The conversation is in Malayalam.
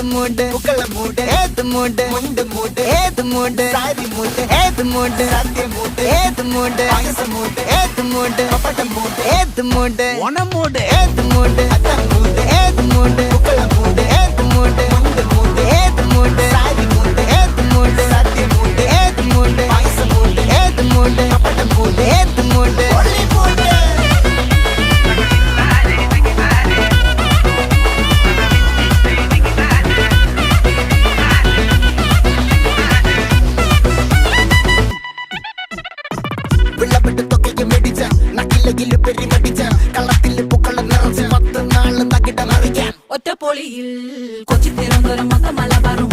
മൂട് പുക്കള മൂട് ഏത് മൂട് മുണ്ട് മൂട് ഏത് മൂട് സാരി മൂട് ഏത് മൂട് സദ്യ മൂട് ഏത് മൂട് പായസ മൂട് ഏത് മൂട് പപ്പടം മൂട് ഏത് മൂട് ഓണം മൂട് ഏത് മൂട് അത്തം മൂട് ഏത് മൂട് പുക്കള മൂട് ഏത് മൂട് മുണ്ട് മൂട് ഏത് മൂട് സാരി മൂട് ഏത് മൂട് സദ്യ മൂട് ഏത് മൂട് പായസ മൂട് ഏത് മൂട് പപ്പടം മൂട് ഏത് മൂട് ഒള്ളി മൂട് ഒറ്റപ്പൊളിയിൽ കൊച്ചി തിരുവനന്തപുരം മൊത്തം മലബാറും